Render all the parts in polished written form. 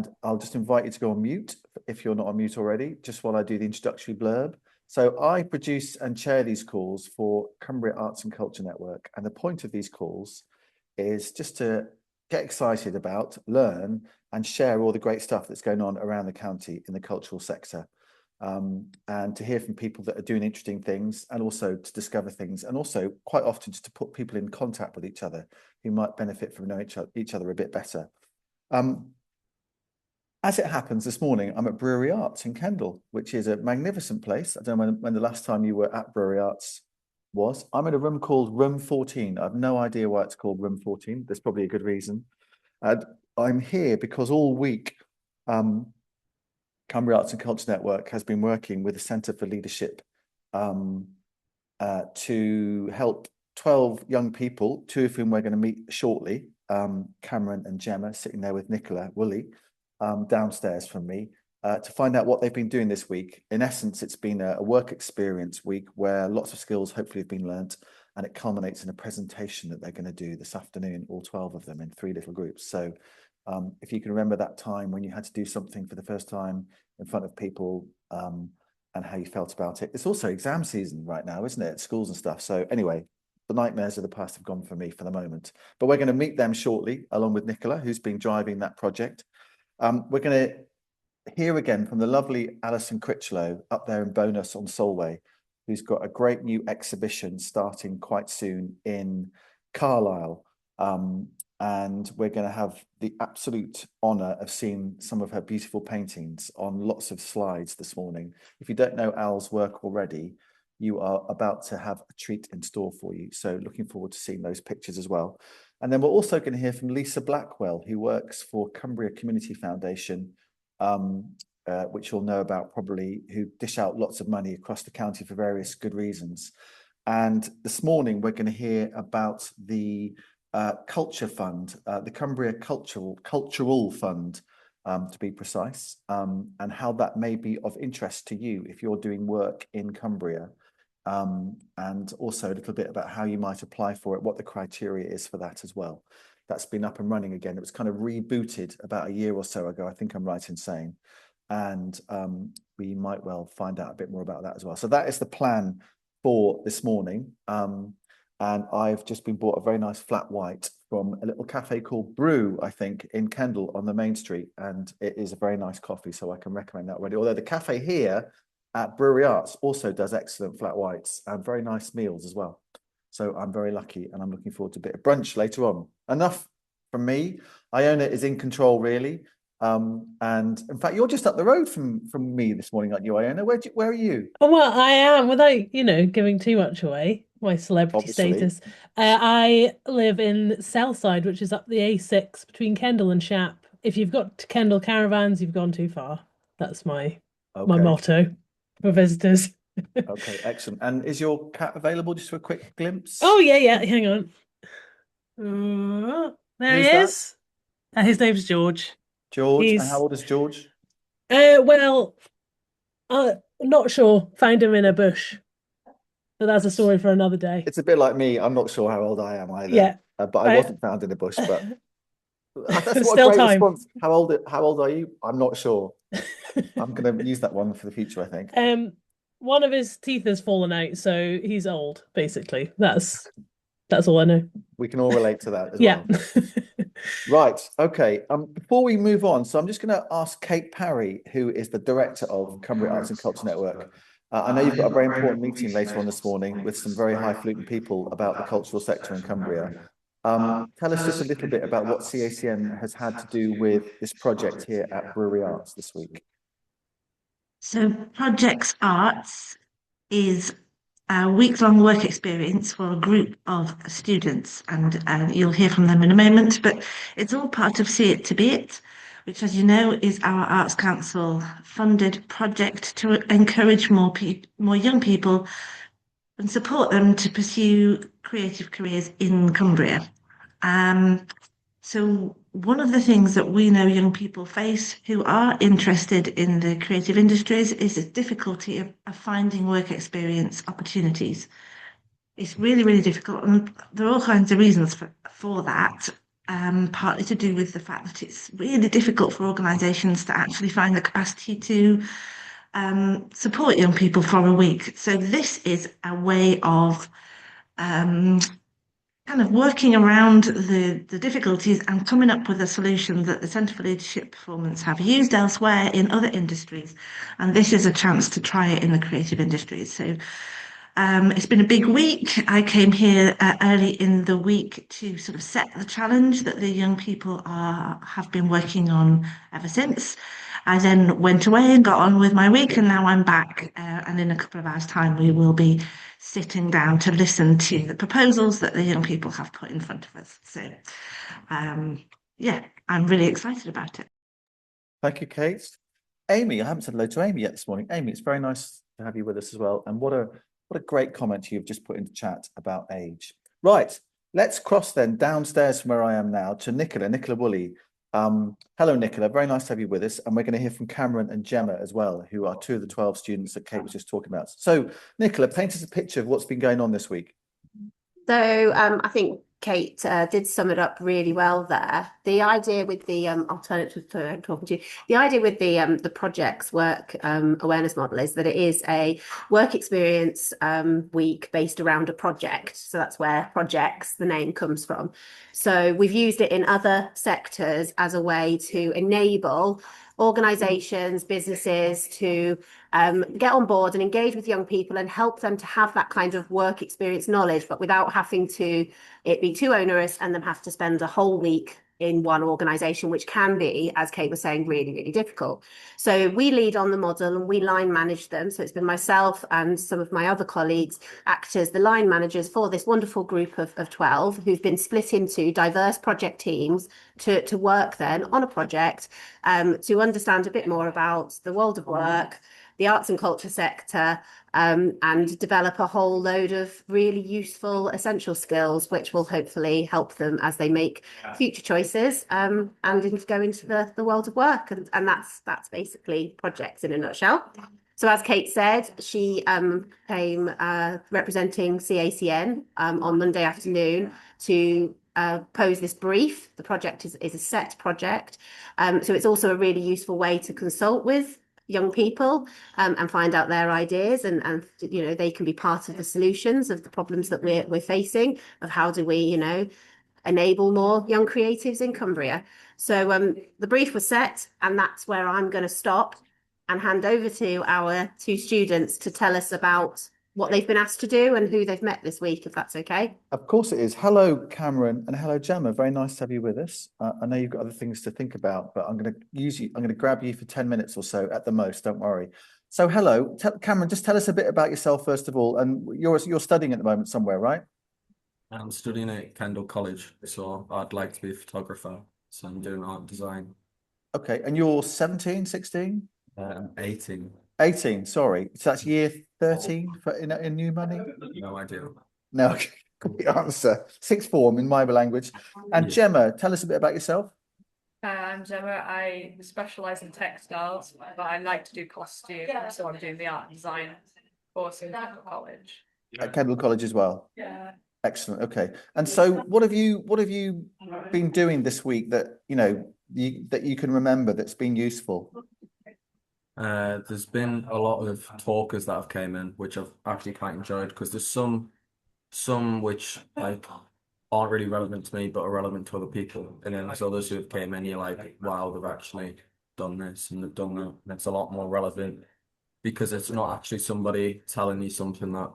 And I'll just invite you to go on mute if you're not on mute already, just while I do the introductory blurb. So I produce and chair these calls for Cumbria Arts and Culture Network. And the point of these calls is just to get excited about, learn, and share all the great stuff that's going on around the county in the cultural sector. And to hear from people that are doing interesting things, and also to discover things, and also quite often just to put people in contact with each other who might benefit from knowing each other a bit better. As it happens, this morning, I'm at Brewery Arts in Kendal, which is a magnificent place. I don't know when the last time you were at Brewery Arts was. I'm in a room called Room 14. I have no idea why it's called Room 14. There's probably a good reason. And I'm here because all week, Cumbria Arts and Culture Network has been working with the Centre for Leadership to help 12 young people, 2 of whom we're going to meet shortly, Cameron and Gemma, sitting there with Nicola Woolley, downstairs from me, to find out what they've been doing this week. In essence, it's been a work experience week where lots of skills hopefully have been learnt, and it culminates in a presentation that they're going to do this afternoon, all 12 of them in 3 little groups. So if you can remember that time when you had to do something for the first time in front of people, and how you felt about it. It's also exam season right now, isn't it? At schools and stuff. So anyway, the nightmares of the past have gone for me for the moment. But we're going to meet them shortly, along with Nicola, who's been driving that project. We're going to hear again from the lovely Alison Critchlow up there in Bonus on Solway, who's got a great new exhibition starting quite soon in Carlisle. And we're going to have the absolute honour of seeing some of her beautiful paintings on lots of slides this morning. If you don't know Al's work already, you are about to have a treat in store for you. So looking forward to seeing those pictures as well. And then we're also going to hear from Lisa Blackwell, who works for Cumbria Community Foundation, which you'll know about probably, who dish out lots of money across the county for various good reasons. And this morning, we're going to hear about the Culture Fund, the Cumbria Cultural Fund, to be precise, and how that may be of interest to you if you're doing work in Cumbria. And also a little bit about how you might apply for it, what the criteria is for that as well. That's been up and running again. It was kind of rebooted about a year or so ago, I think I'm right in saying. And we might well find out a bit more about that as well. So that is the plan for this morning. And I've just been bought a very nice flat white from a little cafe called Brew, I think, in Kendal on the main street. And it is a very nice coffee, so I can recommend that already. Although the cafe here at Brewery Arts also does excellent flat whites and very nice meals as well. So I'm very lucky, and I'm looking forward to a bit of brunch later on. Enough from me. Iona is in control, really. And in fact, you're just up the road from me this morning, aren't you, Iona? Where are you? Oh, well, I am, without, giving too much away, my celebrity Obviously. status. I live in Southside, which is up the A6 between Kendal and Shap. If you've got Kendal caravans, you've gone too far. That's my Okay. motto for visitors. Okay, excellent. And is your cat available just for a quick Oh, glimpse? yeah, yeah, hang on. There he Who's that? is. His name's George. George. And how He's old is George? well, not sure. Found him in a bush, but that's a story for another day. It's a bit like me. I'm not sure how old I am either, Yeah, but I I wasn't found in a bush. But that's what a still great time. response. How old are you? I'm not sure. I'm going to use that one for the future, I think. Um, one of his teeth has fallen out, so he's old, basically. That's all I know. We can all relate to that as Yeah. well. Right. Okay. Before we move on, so I'm just going to ask Kate Parry, who is the director of Cumbria Arts and Culture Network. I know you've got a very important meeting later on this morning with some very highfalutin people about the cultural sector in Cumbria. Tell us just a little bit about what CACN has had to do with this project here at Brewery Arts this week. So Projects Arts is a week-long work experience for a group of students, and you'll hear from them in a moment, but it's all part of See It to Be It, which, as you know, is our Arts Council funded project to encourage more young people and support them to pursue creative careers in Cumbria. So one of the things that we know young people face who are interested in the creative industries is the difficulty of finding work experience opportunities. It's really, really difficult, and there are all kinds of reasons for that. partly to do with the fact that it's really difficult for organisations to actually find the capacity to support young people for a week. So this is a way of kind of working around the difficulties and coming up with a solution that the Centre for Leadership Performance have used elsewhere in other industries. And this is a chance to try it in the creative industries. So it's been a big week. I came here early in the week to sort of set the challenge that the young people have been working on ever since. I then went away and got on with my week, and now I'm back. And in a couple of hours' time, we will be sitting down to listen to the proposals that the young people have put in front of us. So, yeah, I'm really excited about it. Thank you, Kate. Amy, I haven't said hello to Amy yet this morning. Amy, it's very nice to have you with us as well. And what a great comment you've just put into chat about age. Right, let's cross then downstairs from where I am now to Nicola Woolley. Hello, Nicola. Very nice to have you with us. And we're going to hear from Cameron and Gemma as well, who are two of the 12 students that Kate was just talking about. So, Nicola, paint us a picture of what's been going on this week. So I think Kate did sum it up really well there. The idea with the alternative to talking to you, the idea with the projects work awareness model is that it is a work experience week based around a project. So that's where projects, the name comes from. So we've used it in other sectors as a way to enable organizations, businesses to get on board and engage with young people and help them to have that kind of work experience knowledge, but without having to it be too onerous and them have to spend a whole week in one organization, which can be, as Kate was saying, really, really difficult. So we lead on the model and we line manage them. So it's been myself and some of my other colleagues act as the line managers for this wonderful group of 12 who've been split into diverse project teams to work then on a project to understand a bit more about the world of work, the arts and culture sector, and develop a whole load of really useful essential skills, which will hopefully help them as they make future choices and go into the world of work. And that's basically projects in a nutshell. So as Kate said, she came representing CACN on Monday afternoon to pose this brief. The project is a set project. So it's also a really useful way to consult with young people and find out their ideas and you know they can be part of the solutions of the problems that we're facing of how do we enable more young creatives in Cumbria. So the brief was set and that's where I'm going to stop and hand over to our two students to tell us about what they've been asked to do and who they've met this week, if that's okay. Of course it is. Hello, Cameron, and hello, Gemma. Very nice to have you with us. I know you've got other things to think about, but I'm going to grab you for 10 minutes or so at the most. Don't worry. So, hello, Cameron. Just tell us a bit about yourself first of all. And you're studying at the moment somewhere, right? I'm studying at Kendal College, so I'd like to be a photographer. So I'm doing art design. Okay, and you're 17, 16? 18. 18. Sorry, so that's year 13 in new money. No idea. No, good answer. Sixth form in my language. And Yeah. Gemma, tell us a bit about yourself. I'm Gemma. I specialise in textiles, but I like to do costume, so I'm doing the art and design course in Kendal College. At Kendal College as well. Yeah. Excellent. Okay. And so, what have you been doing this week that that you can remember that's been useful? There's been a lot of talkers that have came in, which I've actually quite enjoyed because there's some which like aren't really relevant to me but are relevant to other people, and then there's others who have came in. You're like, wow, they've actually done this and they've done that, and it's a lot more relevant because it's not actually somebody telling you something that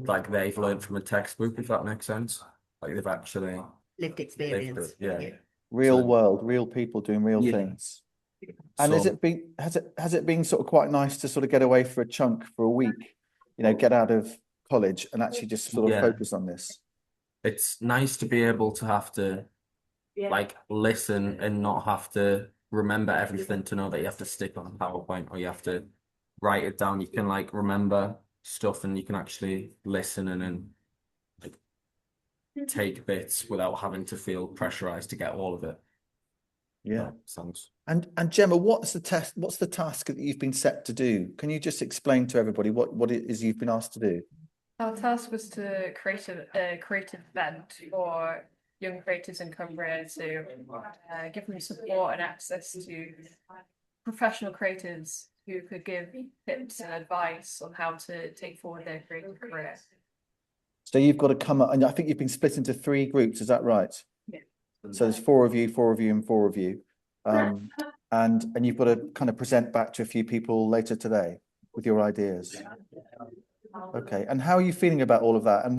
like they've learned from a textbook, if that makes sense. Like they've actually Lived experience. yeah. Real So- world, real people doing real Yeah. things. And So- has it been sort of quite nice to sort of get away for a chunk for a week, get out of college and actually just sort of Yeah. focus on this? It's nice to be able to have to like listen and not have to remember everything to know that you have to stick on a PowerPoint or you have to write it down. You can like remember stuff and you can actually listen and then like take bits without having to feel pressurized to get all of it. Yeah. Sounds. And Gemma, what's the task that you've been set to do? Can you just explain to everybody what it is you've been asked to do? Our task was to create a creative event for young creators in Cumbria to give them support and access to professional creators who could give tips and advice on how to take forward their creative career. So you've got to come up, and I think you've been split into 3 groups, is that right? Yeah. So there's 4 of you, 4 of you, and 4 of you. And you've got to kind of present back to a few people later today with your ideas. Okay. And how are you feeling about all of that? And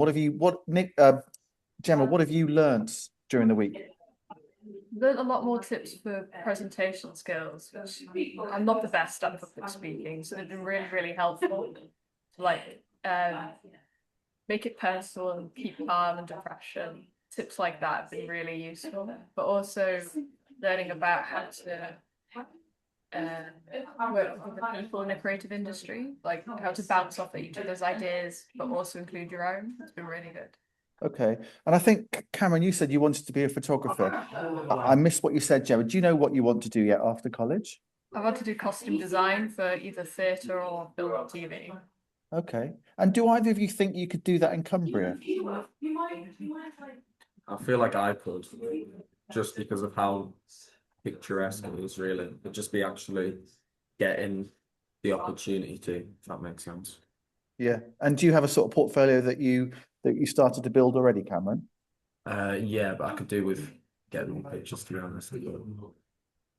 Gemma, what have you learnt during the week? Learned a lot more tips for presentation skills, which I'm not the best at public speaking, so they've been really, really helpful. Like make it personal and keep calm under pressure. Tips like that have been really useful, but also learning about how to work with other people in the creative industry, like how to bounce off each other's ideas, but also include your own. It's been really good. Okay. And I think, Cameron, you said you wanted to be a photographer. I missed what you said, Gemma. Do you know what you want to do yet after college? I want to do costume design for either theatre or film or TV. Okay. And do either of you think you could do that in Cumbria? I feel like I could, just because of how picturesque it is, really. It'd just be actually getting the opportunity to, if that makes sense. Yeah. And do you have a sort of portfolio that you started to build already, Cameron? Yeah, but I could do with getting more pictures, to be honest.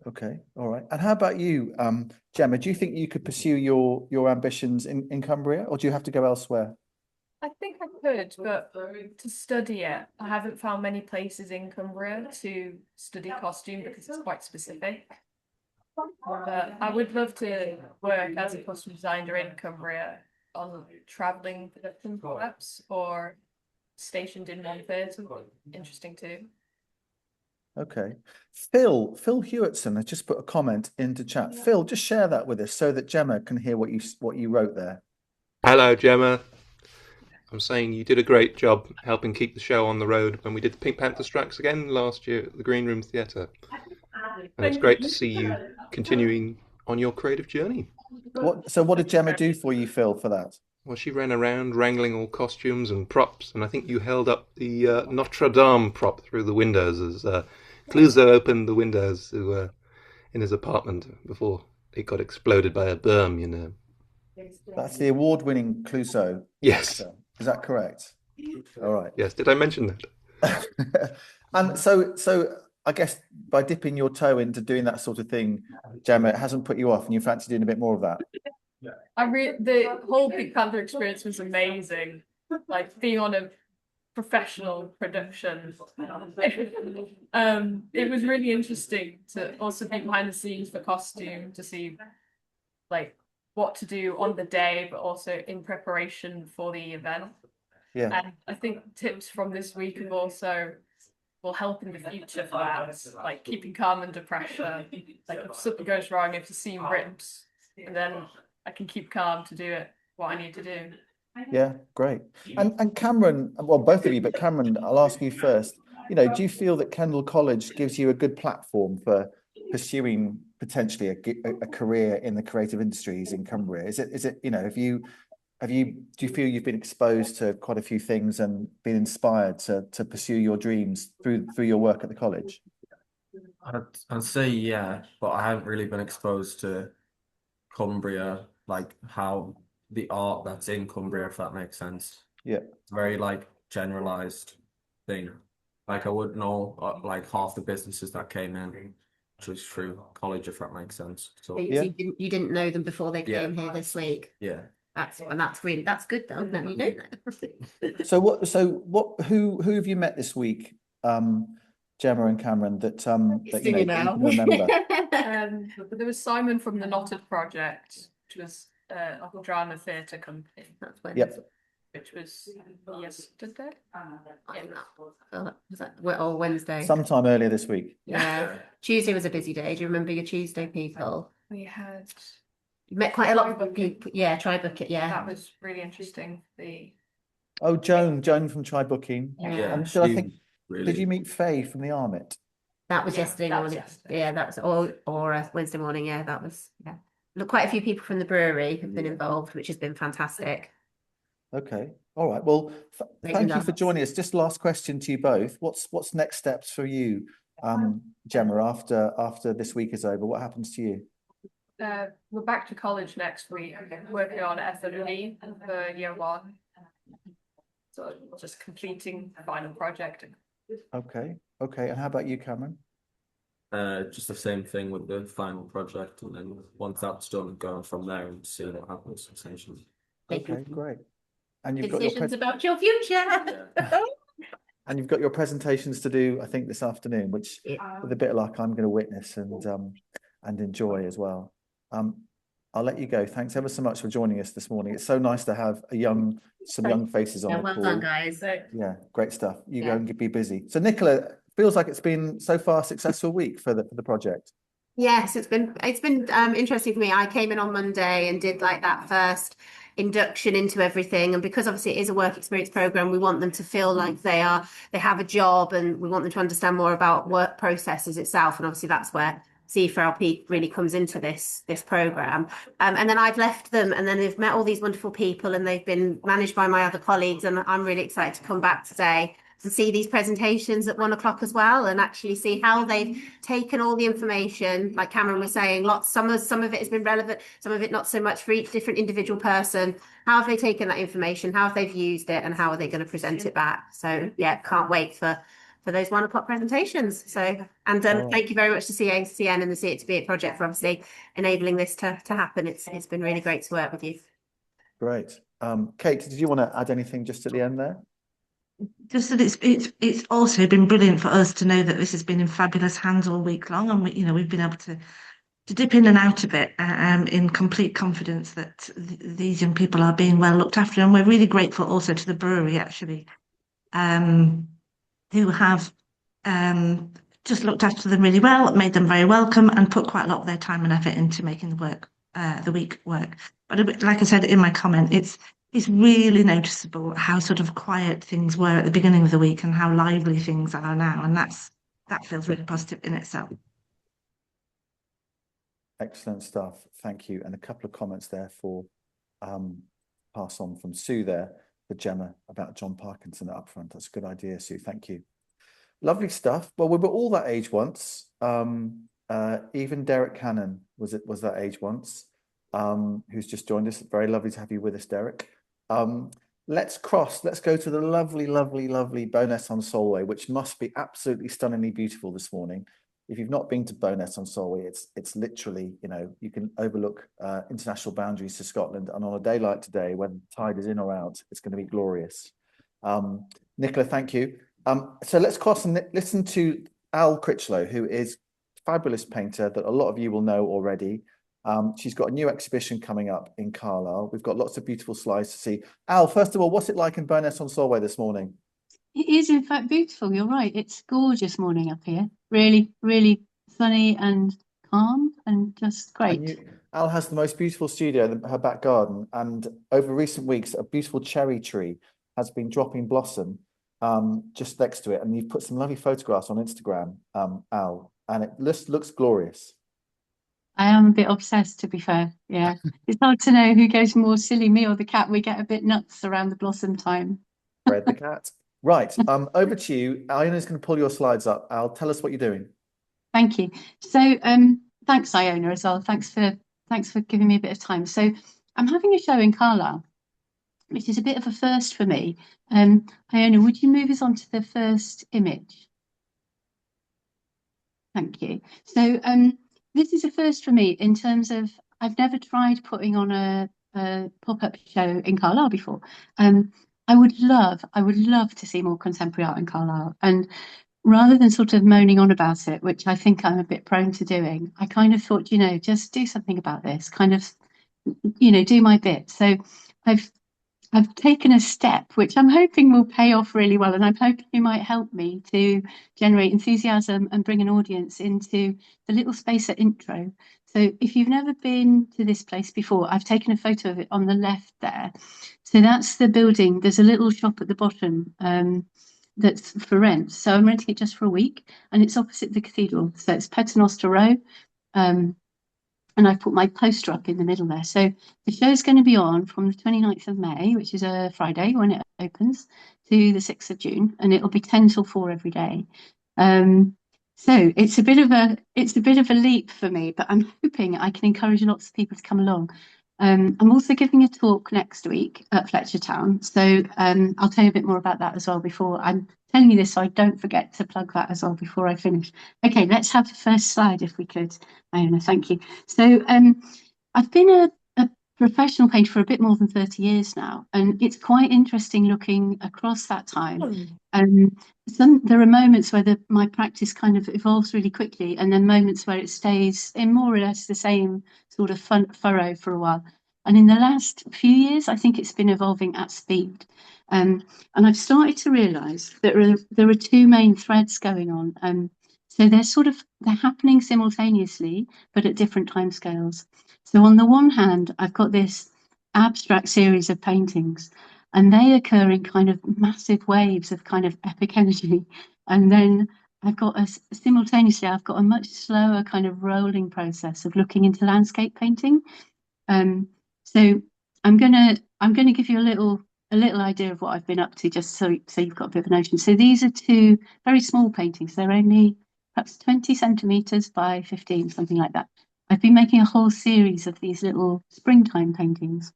Okay. All right. And how about you, Gemma? Do you think you could pursue your ambitions in Cumbria, or do you have to go elsewhere? I think I could, but to study it, I haven't found many places in Cumbria to study costume because it's quite specific. But I would love to work as a costume designer in Cumbria on travelling production perhaps, or stationed in one theatre. Interesting too. Okay. Phil Hewitson has just put a comment into chat. Phil, just share that with us so that Gemma can hear what you wrote there. Hello, Gemma. I'm saying you did a great job helping keep the show on the road when we did the Pink Panther strikes again last year at the Green Room Theatre. And it's great to see you continuing on your creative journey. So what did Gemma do for you, Phil, for that? Well, she ran around wrangling all costumes and props, and I think you held up the Notre Dame prop through the windows as Clouseau opened the windows in his apartment before it got exploded by a berm, you know. That's the award-winning Clouseau. Yes. Is that correct? All right. Yes. Did I mention that? And so I guess by dipping your toe into doing that sort of thing, Gemma, it hasn't put you off, and you fancy doing a bit more of that. The whole Pink Panther experience was amazing. Like being on a professional production. It was really interesting to also be behind the scenes for costume, to see like what to do on the day, but also in preparation for the event. Yeah. And I think tips from this week have also will help in the future for that, like keeping calm under pressure. Like if something goes wrong, if the scene rips, and then I can keep calm to do what I need to do. Yeah, great. And Cameron, well, both of you, but Cameron, I'll ask you first. Do you feel that Kendal College gives you a good platform for pursuing potentially a career in the creative industries in Cumbria? Is it do you feel you've been exposed to quite a few things and been inspired to pursue your dreams through your work at the college? I'd say yeah, but I haven't really been exposed to Cumbria, like how the art that's in Cumbria, if that makes sense. Yeah. It's very like generalized thing. Like I wouldn't know like half the businesses that came in just through college, if that makes sense. So Yeah. You didn't know them before they came here this week. yeah. That's good though. Now you know that. So who have you met this week, Gemma and Cameron, that that you can remember? There was Simon from the Knotted Project, which was a drama theatre company. That's when. Yep. Which was yesterday. Was that or Wednesday? Sometime earlier this week. Yeah. Tuesday was a busy day. Do you remember your Tuesday people? We had. You met quite a lot of people. Yeah, Try Book It. Yeah. That was really interesting. Joan from Try Booking. Yeah. And did you meet Faye from the Armit? That was yesterday morning. Yeah, that was or Wednesday morning. Yeah, that was Look, quite a few people from the brewery have been involved, which has been fantastic. Okay. All right. Well, thank you for enough. joining us. Just last question to you both. What's next steps for you, Gemma, after this week is over? What happens to you? We're back to college next week, working on FWE for year 1. So just completing the final project. Okay. Okay. And how about you, Cameron? Just the same thing with the final project, and then once that's done, going from there and see what happens, essentially. Okay, great. And you've got your Decisions about your future. and you've got your presentations to do, I think, this afternoon, which with a bit of luck, I'm going to witness and enjoy as well. I'll let you go. Thanks ever so much for joining us this morning. It's so nice to have some young faces on Yeah, the well call. done, guys. Yeah, great stuff. You go and be busy. So, Nicola, feels like it's been so far a successful week for the project. Yes, it's been interesting for me. I came in on Monday and did like that first induction into everything, and because obviously it is a work experience program, we want them to feel like they have a job, and we want them to understand more about work processes itself, and obviously that's where C4LP really comes into this program. And then I've left them, and then they've met all these wonderful people, and they've been managed by my other colleagues, and I'm really excited to come back today to see these presentations at 1 o'clock as well, and actually see how they've taken all the information, like Cameron was saying, some of it has been relevant, some of it not so much for each different individual person. How have they taken that information? How have they used it, and how are they going to present it back? So yeah, can't wait for those 1 o'clock presentations. So, and thank you very much to CACN and the See It to Be It project for obviously enabling this to happen. It's been really great to work with you. Great. Kate, did you want to add anything just at the end there? Just that it's also been brilliant for us to know that this has been in fabulous hands all week long, and we've been able to dip in and out of it in complete confidence that these young people are being well looked after, and we're really grateful also to the brewery actually, who have just looked after them really well, made them very welcome, and put quite a lot of their time and effort into making the week work. But like I said in my comment, it's really noticeable how sort of quiet things were at the beginning of the week and how lively things are now, and that feels really positive in itself. Excellent stuff. Thank you. And a couple of comments there for pass on from Sue there for Gemma about John Parkinson up front. That's a good idea, Sue. Thank you. Lovely stuff. Well, we were all that age once. Even Derek Cannon was that age once, who's just joined us. Very lovely to have you with us, Derek. Let's go to the lovely, lovely, lovely Bowness on Solway, which must be absolutely stunningly beautiful this morning. If you've not been to Bowness on Solway, it's literally, you can overlook international boundaries to Scotland, and on a day like today, when the tide is in or out, it's going to be glorious. Nicola, thank you. So let's cross and listen to Al Critchlow, who is a fabulous painter that a lot of you will know already. She's got a new exhibition coming up in Carlisle. We've got lots of beautiful slides to see. Al, first of all, what's it like in Bowness on Solway this morning? It is, in fact, beautiful. You're right. It's gorgeous morning up here. Really, really sunny and calm and just great. Al has the most beautiful studio in her back garden. And over recent weeks, a beautiful cherry tree has been dropping blossom just next to it. And you've put some lovely photographs on Instagram, Al, and it looks glorious. I am a bit obsessed, to be fair. Yeah. It's hard to know who goes more silly, me or the cat. We get a bit nuts around the blossom time. Fred the cat. Right, over to you. Iona's going to pull your slides up. Al, tell us what you're doing. Thank you. So thanks, Iona, as well. Thanks for giving me a bit of time. So I'm having a show in Carlisle, which is a bit of a first for me. Iona, would you move us on to the first image? Thank you. So this is a first for me in terms of I've never tried putting on a pop-up show in Carlisle before. I would love to see more contemporary art in Carlisle. And rather than sort of moaning on about it, which I think I'm a bit prone to doing, I kind of thought, just do something about this, kind of, do my bit. So I've taken a step, which I'm hoping will pay off really well. And I'm hoping it might help me to generate enthusiasm and bring an audience into the little space at Intro. So if you've never been to this place before, I've taken a photo of it on the left there. So that's the building. There's a little shop at the bottom that's for rent. So I'm renting it just for a week, and it's opposite the cathedral. So it's Paternoster Row. and I've put my poster up in the middle there. So the show's going to be on from the 29th of May, which is a Friday when it opens, to the 6th of June, and it'll be 10 till 4 every day. So it's a bit of a leap for me, but I'm hoping I can encourage lots of people to come along. I'm also giving a talk next week at Fletchertown, so I'll tell you a bit more about that as well before I'm telling you this, so I don't forget to plug that as well before I finish. Okay, let's have the first slide if we could, Iona, thank you. So I've been a professional painter for a bit more than 30 years now, and it's quite interesting looking across that time. There are moments where my practice kind of evolves really quickly, and then moments where it stays in more or less the same sort of furrow for a while. And in the last few years, I think it's been evolving at speed. And I've started to realise that there are two main threads going on. So they're happening simultaneously, but at different timescales. So on the one hand, I've got this abstract series of paintings, and they occur in kind of massive waves of kind of epic energy. And then simultaneously, I've got a much slower kind of rolling process of looking into landscape painting. So I'm gonna give you a little idea of what I've been up to, just so you've got a bit of a notion. So these are two very small paintings. They're only perhaps 20 centimeters by 15, something like that. I've been making a whole series of these little springtime paintings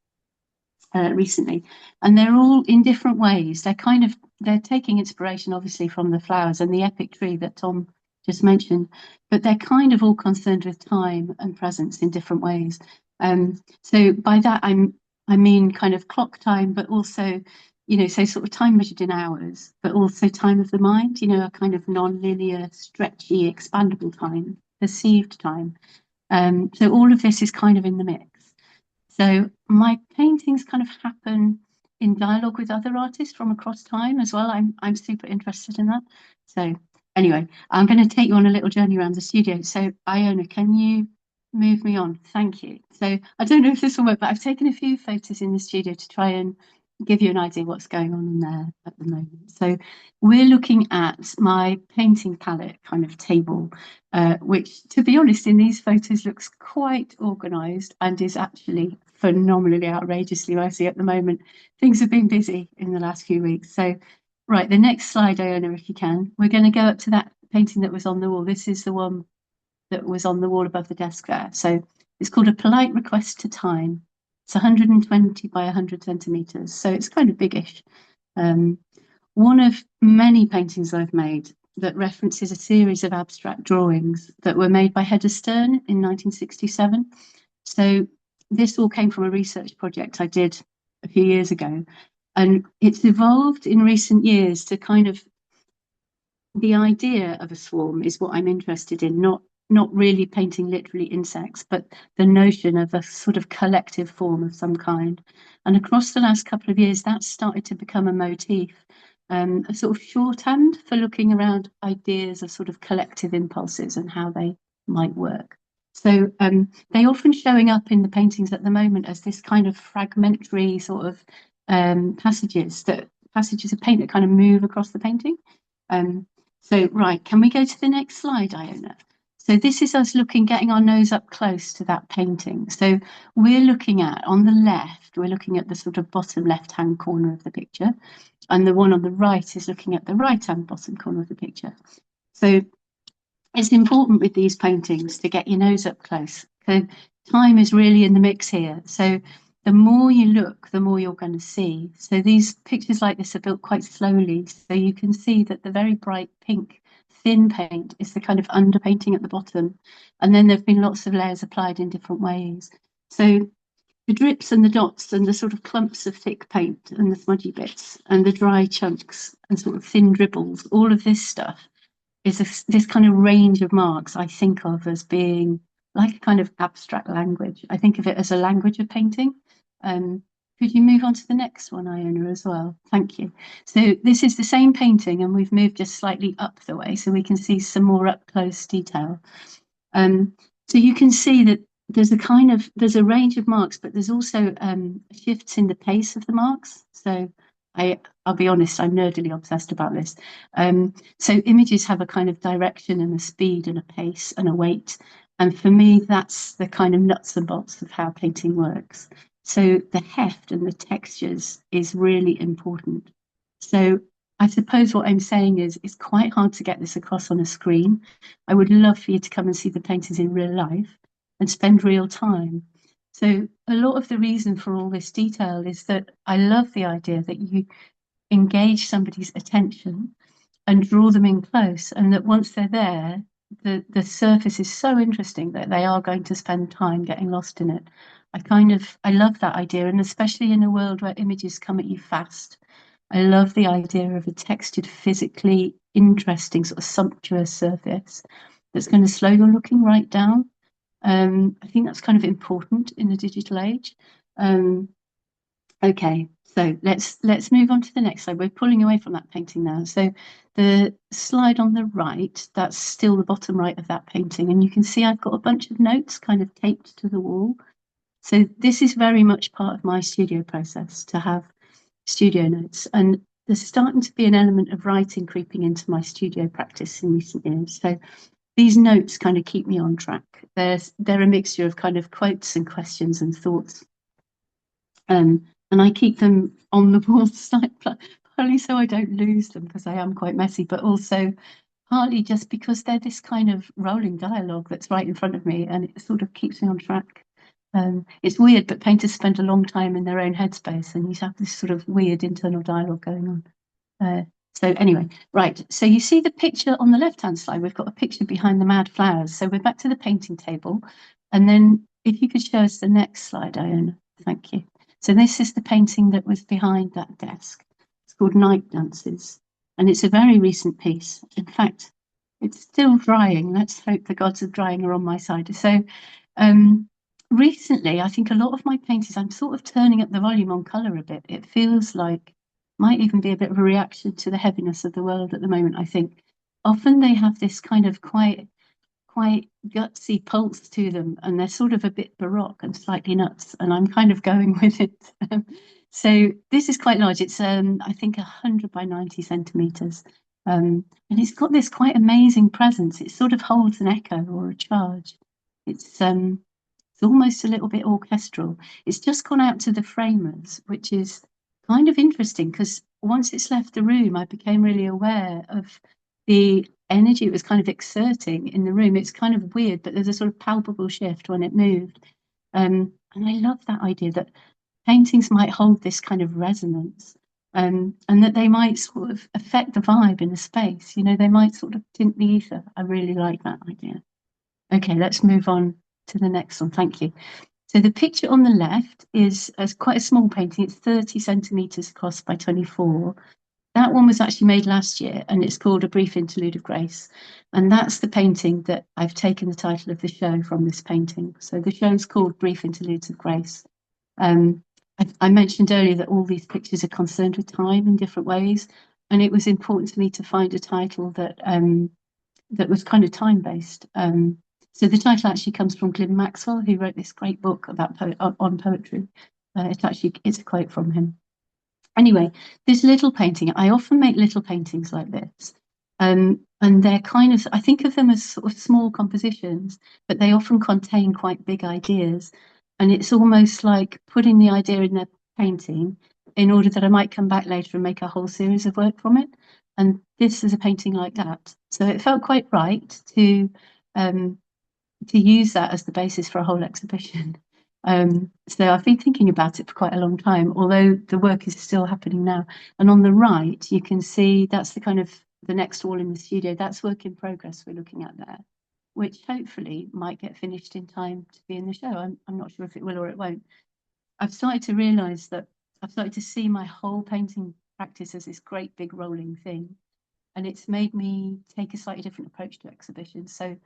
recently, and they're all in different ways. They're taking inspiration obviously from the flowers and the epic tree that Tom just mentioned, but they're kind of all concerned with time and presence in different ways. So by that I mean kind of clock time, but also, so sort of time measured in hours, but also time of the mind, a kind of non-linear, stretchy, expandable time, perceived time. So all of this is kind of in the mix. So my paintings kind of happen in dialogue with other artists from across time as well. I'm super interested in that. So anyway, I'm going to take you on a little journey around the studio. So Iona, can you move me on? Thank you. So I don't know if this will work, but I've taken a few photos in the studio to try and give you an idea what's going on in there at the moment. So we're looking at my painting palette kind of table, which, to be honest, in these photos looks quite organised and is actually phenomenally outrageously messy at the moment. Things have been busy in the last few weeks. So, right, the next slide, Iona, if you can. We're going to go up to that painting that was on the wall. This is the one that was on the wall above the desk there. So it's called A Polite Request to Time. It's 120 by 100 centimeters, so it's kind of biggish. One of many paintings I've made that references a series of abstract drawings that were made by Hedda Stern in 1967. So this all came from a research project I did a few years ago, and it's evolved in recent years to kind of, the idea of a swarm is what I'm interested in, not really painting literally insects, but the notion of a sort of collective form of some kind. And across the last couple of years, that's started to become a motif, a sort of shorthand for looking around ideas of sort of collective impulses and how they might work. So they often showing up in the paintings at the moment as this kind of fragmentary sort of passages of paint that kind of move across the painting. So right, can we go to the next slide, Iona? So this is us getting our nose up close to that painting. So we're looking at, on the left, we're looking at the sort of bottom left-hand corner of the picture, and the one on the right is looking at the right-hand bottom corner of the picture. So it's important with these paintings to get your nose up close. So time is really in the mix here. So the more you look, the more you're going to see. So these pictures like this are built quite slowly. So you can see that the very bright pink thin paint is the kind of underpainting at the bottom. And then there've been lots of layers applied in different ways. So the drips and the dots and the sort of clumps of thick paint and the smudgy bits and the dry chunks and sort of thin dribbles, all of this stuff is this kind of range of marks I think of as being like a kind of abstract language. I think of it as a language of painting. Could you move on to the next one, Iona, as well? Thank you. So this is the same painting, and we've moved just slightly up the way so we can see some more up close detail. So you can see that there's a range of marks, but there's also shifts in the pace of the marks. So I'll be honest, I'm nerdily obsessed about this. So images have a kind of direction and a speed and a pace and a weight. And for me, that's the kind of nuts and bolts of how painting works. So the heft and the textures is really important. So I suppose what I'm saying is it's quite hard to get this across on a screen. I would love for you to come and see the paintings in real life and spend real time. So a lot of the reason for all this detail is that I love the idea that you engage somebody's attention and draw them in close, and that once they're there, the surface is so interesting that they are going to spend time getting lost in it. I love that idea, and especially in a world where images come at you fast, I love the idea of a textured, physically interesting, sort of sumptuous surface that's going to slow your looking right down. I think that's kind of important in the digital age. Okay, so let's move on to the next slide. We're pulling away from that painting now. So the slide on the right, that's still the bottom right of that painting. And you can see I've got a bunch of notes kind of taped to the wall. So this is very much part of my studio process, to have studio notes. And there's starting to be an element of writing creeping into my studio practice in recent years. So these notes kind of keep me on track. They're a mixture of kind of quotes and questions and thoughts. And I keep them on the wall side, partly so I don't lose them because I am quite messy, but also partly just because they're this kind of rolling dialogue that's right in front of me, and it sort of keeps me on track. It's weird, but painters spend a long time in their own headspace, and you have this sort of weird internal dialogue going on. So anyway, right, so you see the picture on the left-hand side, we've got a picture behind the mad flowers. So we're back to the painting table. And then if you could show us the next slide, Iona, thank you. So this is the painting that was behind that desk. It's called Night Dances, and it's a very recent piece. In fact, it's still drying. Let's hope the gods of drying are on my side. So recently, I think a lot of my paintings, I'm sort of turning up the volume on colour a bit. It feels like, might even be a bit of a reaction to the heaviness of the world at the moment, I think. Often they have this kind of quite gutsy pulse to them, and they're sort of a bit baroque and slightly nuts, and I'm kind of going with it. So this is quite large. It's I think 100 by 90 centimeters, and it's got this quite amazing presence. It sort of holds an echo or a charge. It's almost a little bit orchestral. It's just gone out to the framers, which is kind of interesting because once it's left the room, I became really aware of the energy it was kind of exerting in the room. It's kind of weird, but there's a sort of palpable shift when it moved. And I love that idea that paintings might hold this kind of resonance, and that they might sort of affect the vibe in the space. You know, they might sort of tint the ether. I really like that idea. Okay, let's move on to the next one. Thank you. So the picture on the left is quite a small painting. It's 30 centimeters across by 24. That one was actually made last year, and it's called A Brief Interlude of Grace. And that's the painting that I've taken the title of the show from, this painting. So the show is called Brief Interludes of Grace. I mentioned earlier that all these pictures are concerned with time in different ways, and it was important to me to find a title that that was kind of time-based. So the title actually comes from Glyn Maxwell, who wrote this great book about on poetry. It's a quote from him. Anyway, this little painting, I often make little paintings like this. And they're kind of, I think of them as sort of small compositions, but they often contain quite big ideas. And it's almost like putting the idea in the painting in order that I might come back later and make a whole series of work from it. And this is a painting like that. So it felt quite right to use that as the basis for a whole exhibition. So I've been thinking about it for quite a long time, although the work is still happening now. And on the right, you can see that's the kind of the next wall in the studio. That's work in progress we're looking at there, which hopefully might get finished in time to be in the show. I'm not sure if it will or it won't. I've started to realise that I've started to see my whole painting practice as this great big rolling thing. And it's made me take a slightly different approach to exhibitions. So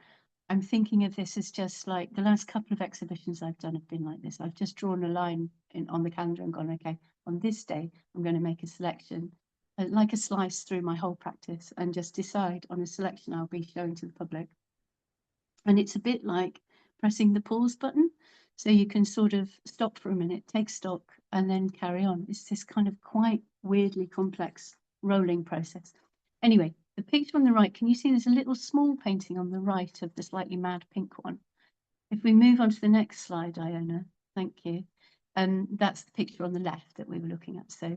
I'm thinking of this as just like the last couple of exhibitions I've done have been like this. I've just drawn a line on the calendar and gone, okay, on this day, I'm going to make a selection, like a slice through my whole practice, and just decide on a selection I'll be showing to the public. And it's a bit like pressing the pause button. So you can sort of stop for a minute, take stock, and then carry on. It's this kind of quite weirdly complex rolling process. Anyway, the picture on the right, can you see there's a little small painting on the right of the slightly mad pink one? if we move on to the next slide, Iona, thank you. That's the picture on the left that we were looking at. So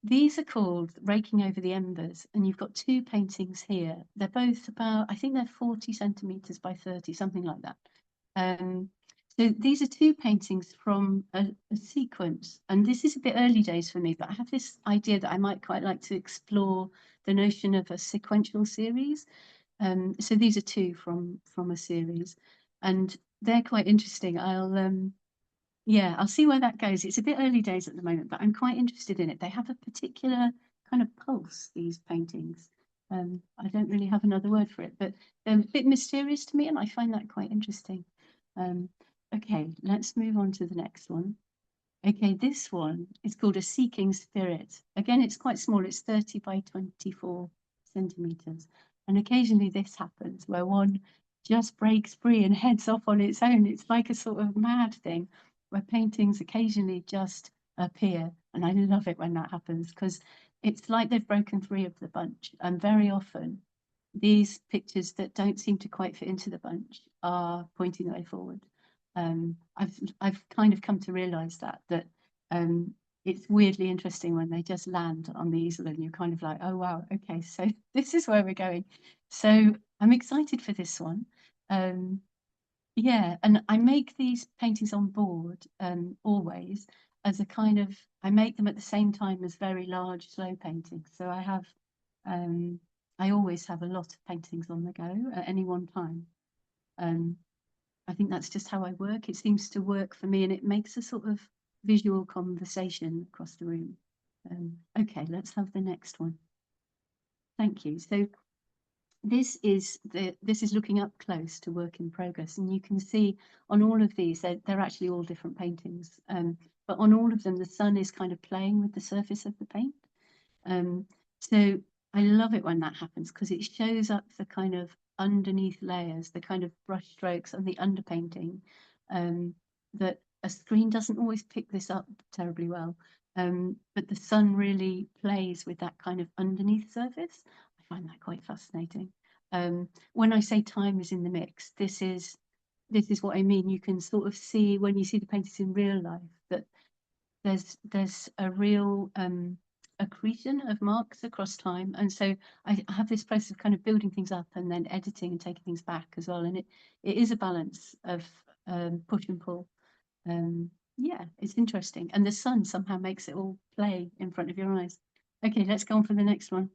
these are called Raking Over the Embers, and you've got two paintings here. They're both about, I think they're 40 centimetres by 30, something like that. So these are two paintings from a sequence, and this is a bit early days for me, but I have this idea that I might quite like to explore the notion of a sequential series. So these are two from a series, and they're quite interesting. I'll see where that goes. It's a bit early days at the moment, but I'm quite interested in it. They have a particular kind of pulse, these paintings. I don't really have another word for it, but they're a bit mysterious to me, and I find that quite interesting. Okay, let's move on to the next one. Okay, this one is called A Seeking Spirit. Again, it's quite small. It's 30 by 24 centimeters. And occasionally this happens where one just breaks free and heads off on its own. It's like a sort of mad thing where paintings occasionally just appear. And I love it when that happens because it's like they've broken free of the bunch. And very often these pictures that don't seem to quite fit into the bunch are pointing the way forward. I've kind of come to realize that it's weirdly interesting when they just land on the easel and you're kind of like, oh wow, okay, so this is where we're going. So I'm excited for this one. Yeah, and I make these paintings on board always as a kind of, I make them at the same time as very large slow paintings. So I always have a lot of paintings on the go at any one time. I think that's just how I work. It seems to work for me, and it makes a sort of visual conversation across the room. Okay, let's have the next one. Thank you. So this is looking up close to work in progress, and you can see on all of these they're actually all different paintings, but on all of them the sun is kind of playing with the surface of the paint. So I love it when that happens because it shows up the kind of underneath layers, the kind of brush strokes and the underpainting, that a screen doesn't always pick this up terribly well. But the sun really plays with that kind of underneath surface. I find that quite fascinating. When I say time is in the mix, this is what I mean. You can sort of see when you see the paintings in real life that there's a real accretion of marks across time, and so I have this process of kind of building things up and then editing and taking things back as well, and it is a balance of push and pull. Yeah, it's interesting, and the sun somehow makes it all play in front of your eyes. Okay, let's go on for the next one.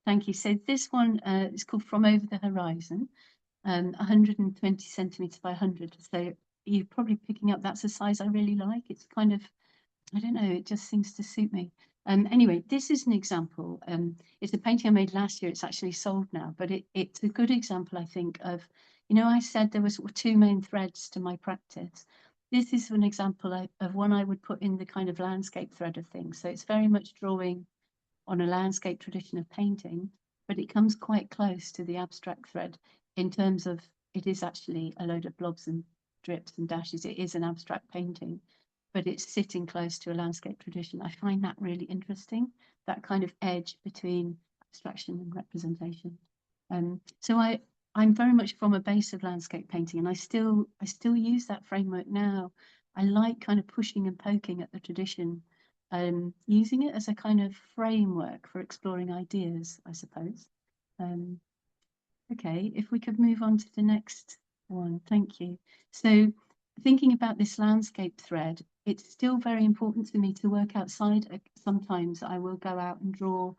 Thank you. So this one is called From Over the Horizon, 120 centimeters by 100. So you're probably picking up that's a size I really like. It's kind of, I don't know, it just seems to suit me. Anyway, this is an example. It's a painting I made last year. It's actually sold now, but it's a good example, I think, of, I said there was two main threads to my practice. This is an example of one I would put in the kind of landscape thread of things. So it's very much drawing on a landscape tradition of painting, but it comes quite close to the abstract thread in terms of it is actually a load of blobs and drips and dashes. It is an abstract painting, but it's sitting close to a landscape tradition. I find that really interesting, that kind of edge between abstraction and representation. So I'm very much from a base of landscape painting, and I still use that framework now. I like kind of pushing and poking at the tradition, using it as a kind of framework for exploring ideas, I suppose. Okay, if we could move on to the next one, thank you. So thinking about this landscape thread, it's still very important to me to work outside. Sometimes I will go out and draw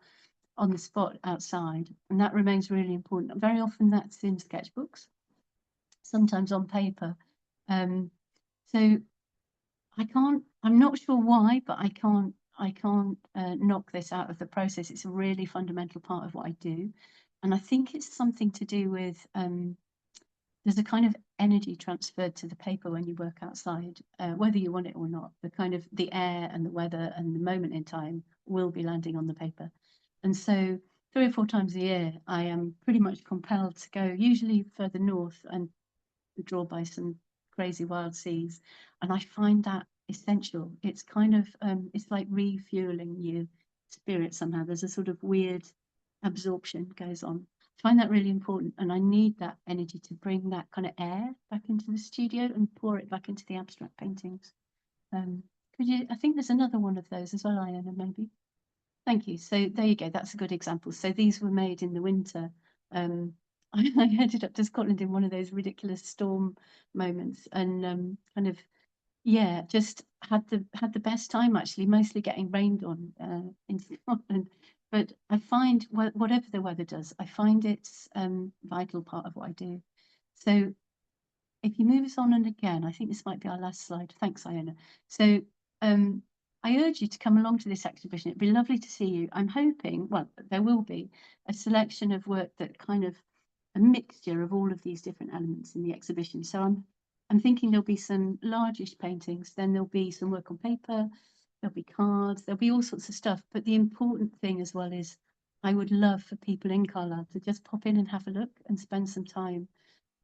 on the spot outside, and that remains really important. Very often that's in sketchbooks, sometimes on paper. So I'm not sure why, but I can't knock this out of the process. It's a really fundamental part of what I do. And I think it's something to do with, there's a kind of energy transferred to the paper when you work outside, whether you want it or not. The kind of the air and the weather and the moment in time will be landing on the paper. And so 3 or 4 times a year, I am pretty much compelled to go, usually further north, and draw by some crazy wild seas. And I find that essential. It's kind of, it's like refueling your spirit somehow. There's a sort of weird absorption goes on. find that really important, and I need that energy to bring that kind of air back into the studio and pour it back into the abstract paintings. Could you? I think there's another one of those as well, Iona, maybe. Thank you. So there you go. That's a good example. So these were made in the winter. I headed up to Scotland in one of those ridiculous storm moments, and kind of, yeah, just had the best time actually, mostly getting rained on in Scotland. But I find whatever the weather does, I find it's vital part of what I do. So if you move us on, and again, I think this might be our last slide. Thanks, Iona. So I urge you to come along to this exhibition. It'd be lovely to see you. I'm hoping, well, there will be a selection of work that kind of a mixture of all of these different elements in the exhibition. So I'm thinking there'll be some largish paintings, then there'll be some work on paper, there'll be cards, there'll be all sorts of stuff. But the important thing as well is I would love for people in Carlisle to just pop in and have a look and spend some time.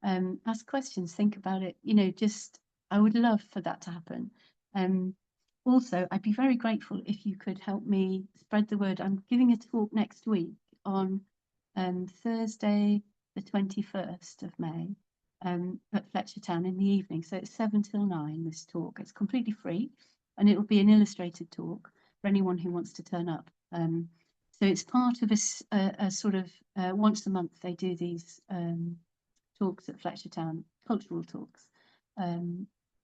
Ask questions, think about it, you know, just I would love for that to happen. Also, I'd be very grateful if you could help me spread the word. I'm giving a talk next week on Thursday, the 21st of May, at Fletchertown in the evening. So it's 7 till 9, this talk. It's completely free, and it will be an illustrated talk for anyone who wants to turn up. So it's part of a sort of once a month they do these talks at Fletchertown, cultural talks.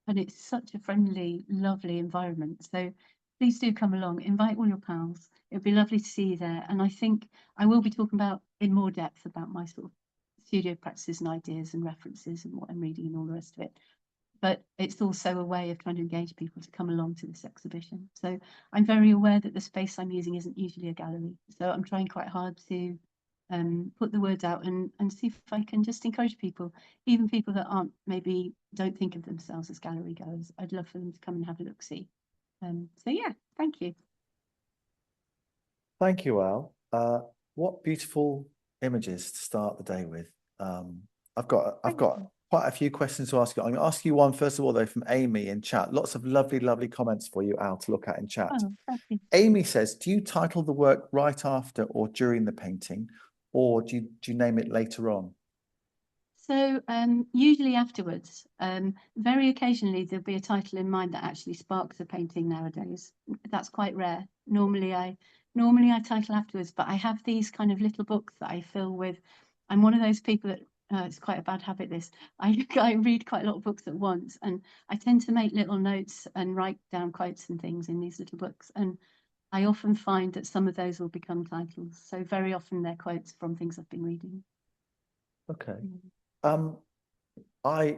And it's such a friendly, lovely environment. So please do come along, invite all your pals. It'd be lovely to see you there. And I think I will be talking about in more depth about my sort of studio practices and ideas and references and what I'm reading and all the rest of it. But it's also a way of trying to engage people to come along to this exhibition. So I'm very aware that the space I'm using isn't usually a gallery. So I'm trying quite hard to put the words out and see if I can just encourage people, even people that aren't, maybe don't think of themselves as gallery goers. I'd love for them to come and have a look see. So yeah, thank you. Thank you, Al. What beautiful images to start the day with. I've got quite a few questions to ask you. I'm going to ask you one first of all, though, from Amy in chat. Lots of lovely comments for you, Al, to look at in chat. Oh, thank you. Amy says, do you title the work right after or during the painting, or do you name it later on? So usually afterwards. Very occasionally there'll be a title in mind that actually sparks a painting nowadays. That's quite rare. Normally I title afterwards, but I have these kind of little books that I fill with. I'm one of those people that it's quite a bad habit this. I read quite a lot of books at once, and I tend to make little notes and write down quotes and things in these little books. And I often find that some of those will become titles. So very often they're quotes from things I've been reading. Okay. I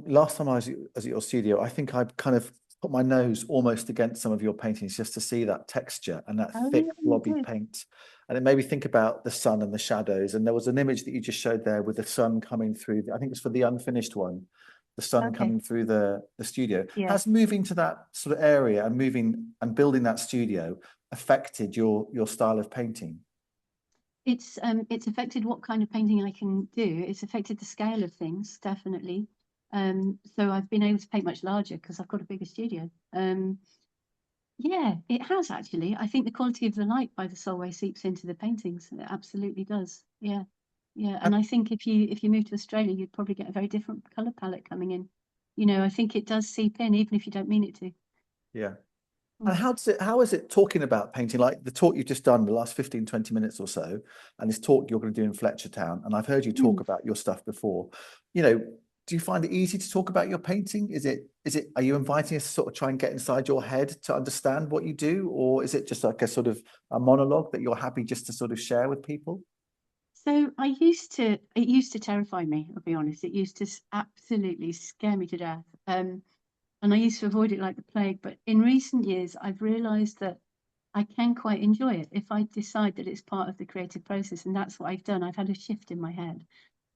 last time I was at your studio, I think I kind of put my nose almost against some of your paintings just to see that texture and that thick blobby paint. And it made me think about the sun and the shadows. And there was an image that you just showed there with the sun coming through. I think it's for the unfinished one, the sun coming through the studio. Yeah. Has moving to that sort of area and moving and building that studio affected your style of painting? It's affected what kind of painting I can do. It's affected the scale of things, definitely. So I've been able to paint much larger because I've got a bigger studio. Yeah, it has actually. I think the quality of the light by the Solway seeps into the paintings. It absolutely does. Yeah, yeah. And I think if you move to Australia, you'd probably get a very different colour palette coming in. You know, I think it does seep in, even if you don't mean it to. Yeah. And how is it talking about painting, like the talk you've just done the last 15, 20 minutes or so, and this talk you're going to do in Fletchertown, and I've heard you talk about your stuff before, you know, do you find it easy to talk about your painting? Are you inviting us to sort of try and get inside your head to understand what you do, or is it just like a sort of a monologue that you're happy just to sort of share with people? So it used to terrify me, I'll be honest. It used to absolutely scare me to death. And I used to avoid it like the plague. But in recent years, I've realized that I can quite enjoy it if I decide that it's part of the creative process. And that's what I've done. I've had a shift in my head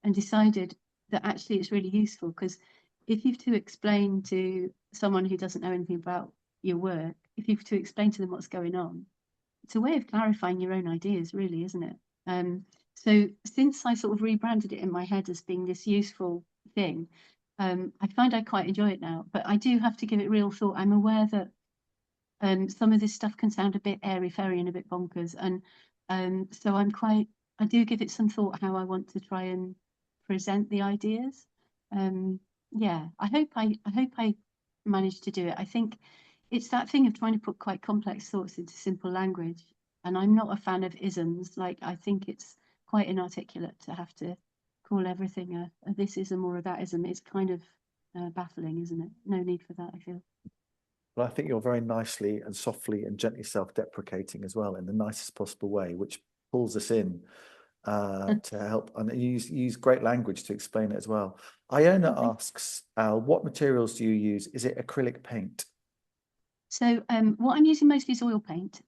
and decided that actually it's really useful, because if you've to explain to someone who doesn't know anything about your work, if you've to explain to them what's going on, it's a way of clarifying your own ideas, really, isn't it? So since I sort of rebranded it in my head as being this useful thing, I find I quite enjoy it now, but I do have to give it real thought. I'm aware that some of this stuff can sound a bit airy-fairy and a bit bonkers, and so I'm quite I do give it some thought how I want to try and present the ideas. Yeah, I hope I manage to do it. I think it's that thing of trying to put quite complex thoughts into simple language, and I'm not a fan of isms. Like, I think it's quite inarticulate to have to call everything a this ism or a that ism. It's kind of baffling, isn't it? No need for that, I feel. But I think you're very nicely and softly and gently self-deprecating as well, in the nicest possible way, which pulls us in to help, and you use great language to explain it as well. Iona asks, Al, what materials do you use? Is it acrylic paint? So what I'm using mostly is oil paint,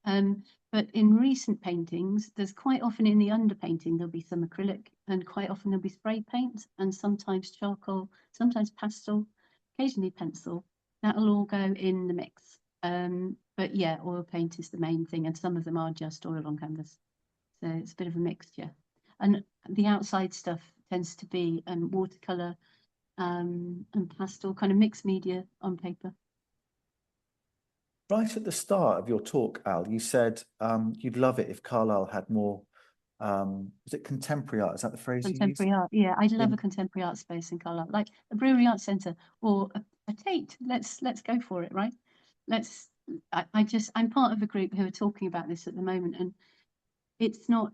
but in recent paintings, there's quite often in the underpainting, there'll be some acrylic, and quite often there'll be spray paint, and sometimes charcoal, sometimes pastel, occasionally pencil. That'll all go in the mix. But yeah, oil paint is the main thing, and some of them are just oil on canvas. So it's a bit of a mixture. And the outside stuff tends to be watercolor and pastel, kind of mixed media on paper. Right at the start of your talk, Al, you said you'd love it if Carlisle had more, was it contemporary art? Is that the phrase you used? Contemporary art, yeah, I'd love a contemporary art space in Carlisle, like a brewery art centre or a Tate. Let's go for it, right? I'm part of a group who are talking about this at the moment, and it's not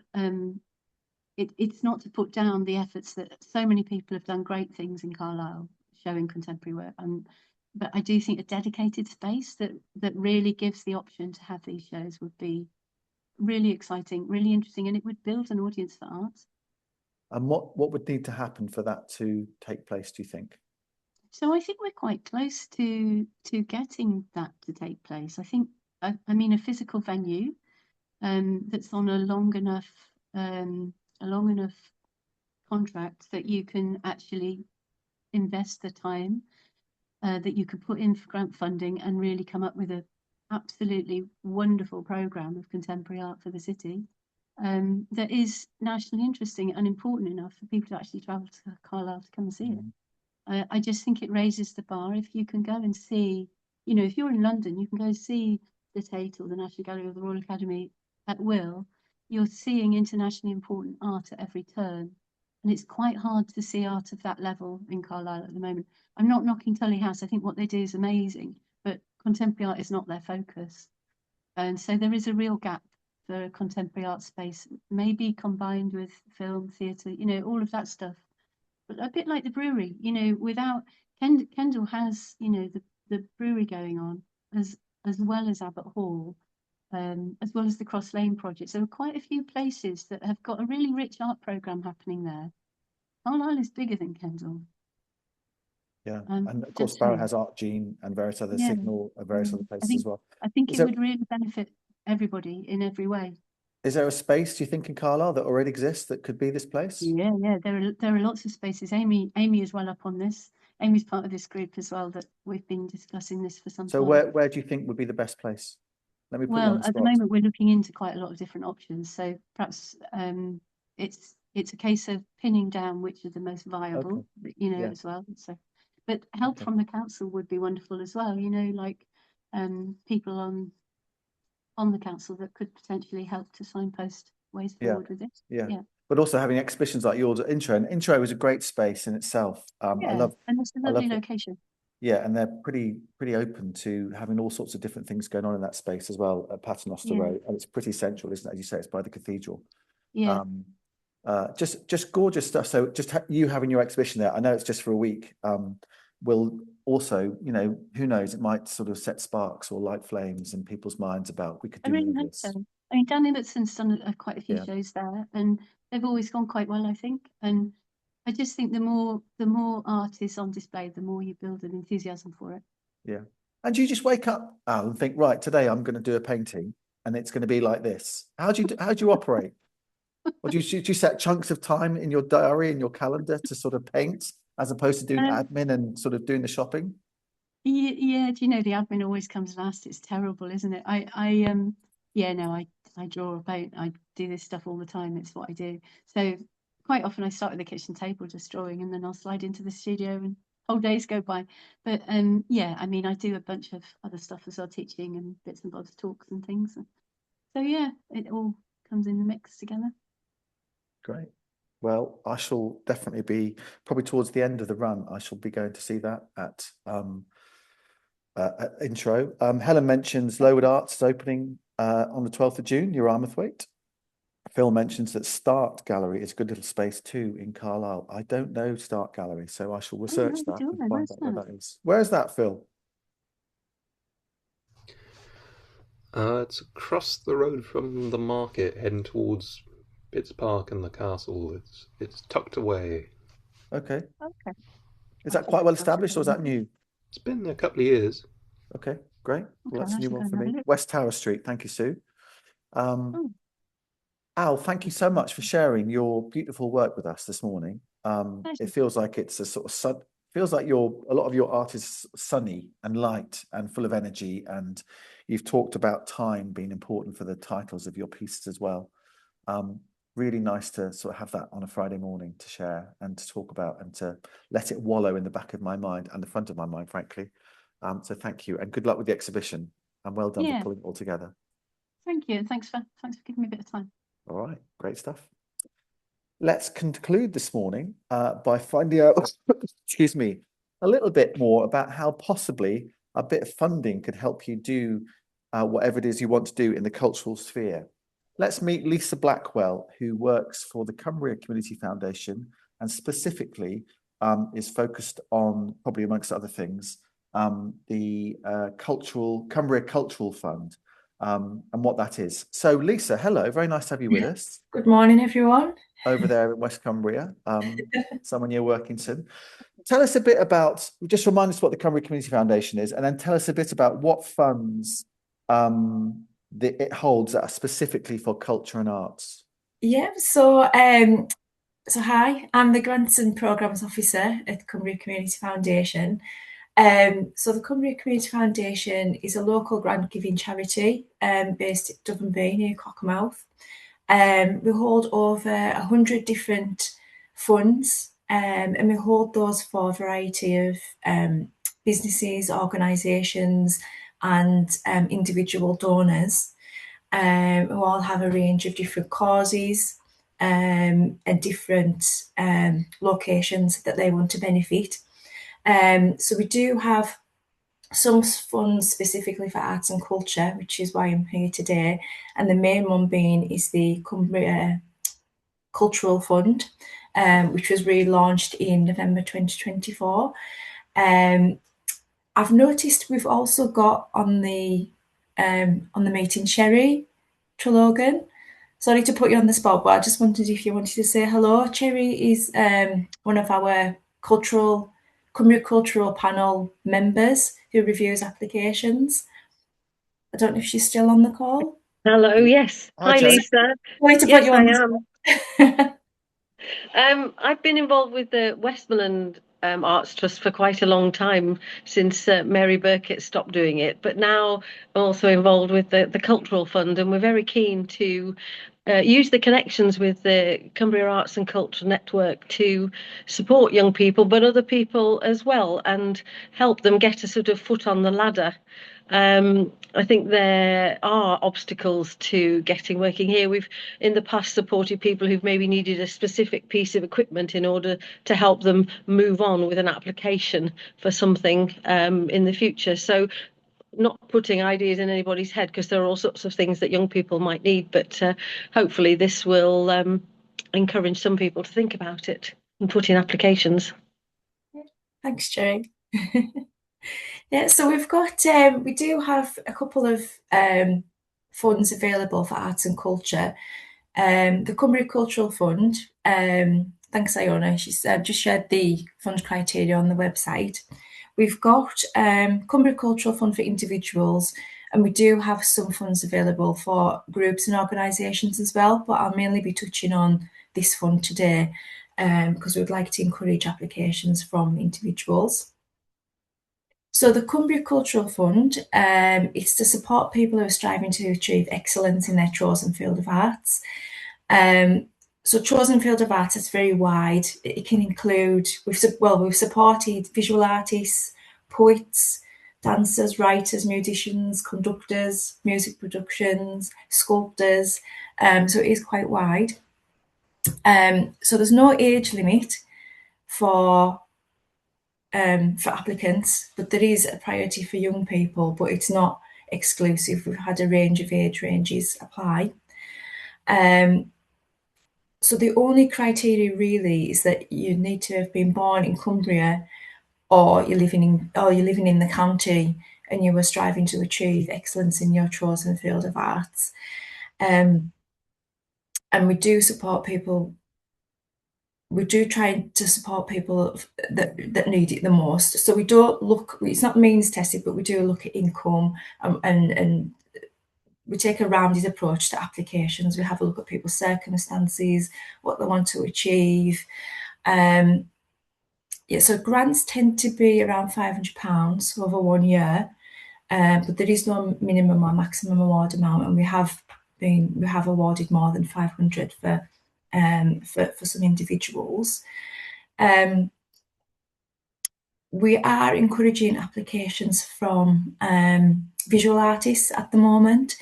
it's not to put down the efforts that so many people have done great things in Carlisle showing contemporary work. But I do think a dedicated space that really gives the option to have these shows would be really exciting, really interesting, and it would build an audience for art. And what would need to happen for that to take place, do you think? So I think we're quite close to getting that to take place. I think, I mean, a physical venue that's on a long enough contract that you can actually invest the time that you could put in for grant funding and really come up with a absolutely wonderful program of contemporary art for the city that is nationally interesting and important enough for people to actually travel to Carlisle to come and see it. I just think it raises the bar. If you can go and see, you know, if you're in London, you can go see the Tate or the National Gallery or the Royal Academy at will. You're seeing internationally important art at every turn. And it's quite hard to see art of that level in Carlisle at the moment. I'm not knocking Tully House. I think what they do is amazing, but contemporary art is not their focus. And so there is a real gap for a contemporary art space, maybe combined with film, theatre, you know, all of that stuff. But a bit like the brewery, you know, without Kendal has, you know, the brewery going on as well as Abbot Hall, as well as the Cross Lane project. So there are quite a few places that have got a really rich art programme happening there. Carlisle is bigger than Kendal. Yeah, and of course Barrow has Art Gene and various other Signal and various other places as well. I think it would really benefit everybody in every way. Is there a space, do you think, in Carlisle that already exists that could be this place? Yeah, there are lots of spaces. Amy is well up on this. Amy's part of this group as well, that we've been discussing this for some time. So where do you think would be the best place? Let me put you on the at the spot. moment we're looking into quite a lot of different options. So perhaps it's a case of pinning down which are the most viable, you know, as well. So, but help from the council would be wonderful as well. You know, like people on the council that could potentially help to signpost ways forward with it. Yeah. But also having exhibitions like yours at Intro, and Intro is a great space in itself. And it's a lovely location. Yeah, and they're pretty open to having all sorts of different things going on in that space as well at Paternoster Road, and it's pretty central, isn't it? As you say, it's by the cathedral. Yeah. Just gorgeous stuff. So just you having your exhibition there, I know it's just for a week, will also, you know, who knows, it might sort of set sparks or light flames in people's minds about we could do I really more of hope this. so. I mean, Dan Ibbottson's done quite a few shows there, and they've always gone quite well, I think. And I just think the more art is on display, the more you build an enthusiasm for it. Yeah. And you just wake up, Al, and think, right, today I'm going to do a painting and it's going to be like this. How do you operate? Or do you set chunks of time in your diary, in your calendar to sort of paint as opposed to doing admin and sort of doing the shopping? Yeah, do you know the admin always comes last? It's terrible, isn't it? I draw a paint. I do this stuff all the time. It's what I do. So quite often I start at the kitchen table just drawing, and then I'll slide into the studio and whole days go by. But yeah, I mean, I do a bunch of other stuff as well, teaching and bits and bobs, talks and things. So yeah, it all comes in the mix together. Great. Well, I shall definitely be probably towards the end of the run. I shall be going to see that at Intro. Helen mentions Lowood Arts is opening on the 12th of June, near Armathwaite. Phil mentions that Start Gallery is a good little space too in Carlisle. I don't know Start Gallery, so I shall research that and find out where that is. Where's that, Phil? It's across the road from the market, heading towards Pitts Park and the castle. It's tucked away. Okay. Okay. Is that quite well established or is that new? It's been a couple of years. Okay, great. Well, Okay, that's a I new shall one go for and have a me. look. West Tower Street. Thank you, Sue. Al, thank you so much for sharing your beautiful work with us this morning. It feels like it's a sort of feels like a lot of your art is sunny and light and full of energy, and you've talked about time being important for the titles of your pieces as well. Really nice to sort of have that on a Friday morning to share and to talk about and to let it wallow in the back of my mind and the front of my mind, frankly. So thank you and good luck with the exhibition and well done for pulling it all together. Thank you. Thanks for giving me a bit of time. All right, great stuff. Let's conclude this morning by finding out, excuse me, a little bit more about how possibly a bit of funding could help you do whatever it is you want to do in the cultural sphere. Let's meet Lisa Blackwell, who works for the Cumbria Community Foundation and specifically is focused on, probably amongst other things, the Cumbria Cultural Fund. And what that is. So Lisa, hello, very nice to have you with us. Good morning, everyone. Over there in West Cumbria, someone near Workington. Tell us a bit about, just remind us what the Cumbria Community Foundation is, and then tell us a bit about what funds it holds that are specifically for culture and arts. Yeah, so hi, I'm the Grants and Programmes Officer at Cumbria Community Foundation. So the Cumbria Community Foundation is a local grant giving charity based at Dublin near Cockermouth. We hold over 100 different funds and we hold those for a variety of businesses, organisations and individual donors who all have a range of different causes and different locations that they want to benefit. So we do have some funds specifically for arts and culture, which is why I'm here today. And the main one being is the Cumbria Cultural Fund, which was relaunched in November 2024. I've noticed we've also got on the meeting Cherry Trologan. Sorry to put you on the spot, but I just wondered if you wanted to say hello. Cherry is one of our Cumbria Cultural Panel members who reviews applications. I don't know if she's still on the call. Hello, yes. Hi, Lisa. Sorry to put you on I am. I've been involved with the Westmoreland Arts Trust for quite a long time, since Mary Burkett stopped doing it. But now I'm also involved with the Cultural Fund, and we're very keen to use the connections with the Cumbria Arts and Culture Network to support young people, but other people as well, and help them get a sort of foot on the ladder. I think there are obstacles to getting working here. We've in the past supported people who've maybe needed a specific piece of equipment in order to help them move on with an application for something in the future. So not putting ideas in anybody's head, because there are all sorts of things that young people might need, but hopefully this will encourage some people to think about it and put in applications. Thanks, Jerry. Yeah, so we've got we do have a couple of funds available for arts and culture. The Cumbria Cultural Fund, thanks Iona, she's just shared the fund criteria on the website. We've got Cumbria Cultural Fund for individuals, and we do have some funds available for groups and organisations as well, but I'll mainly be touching on this fund today because we'd like to encourage applications from individuals. So the Cumbria Cultural Fund is to support people who are striving to achieve excellence in their chosen field of arts. So chosen field of arts is very wide. It can include, we've supported visual artists, poets, dancers, writers, musicians, conductors, music productions, sculptors. So it is quite wide. So there's no age limit for applicants, but there is a priority for young people, but it's not exclusive. We've had a range of age ranges apply. So the only criteria really is that you need to have been born in Cumbria, or you're living in the county and you were striving to achieve excellence in your chosen field of arts. And we do support people. We do try to support people that need it the most. So we don't look. It's not means tested, but we do look at income, and we take a rounded approach to applications. We have a look at people's circumstances, what they want to achieve. Yeah, so grants tend to be around £500 over 1 year, but there is no minimum or maximum award amount, and we have awarded more than 500 for some individuals. We are encouraging applications from visual artists at the moment,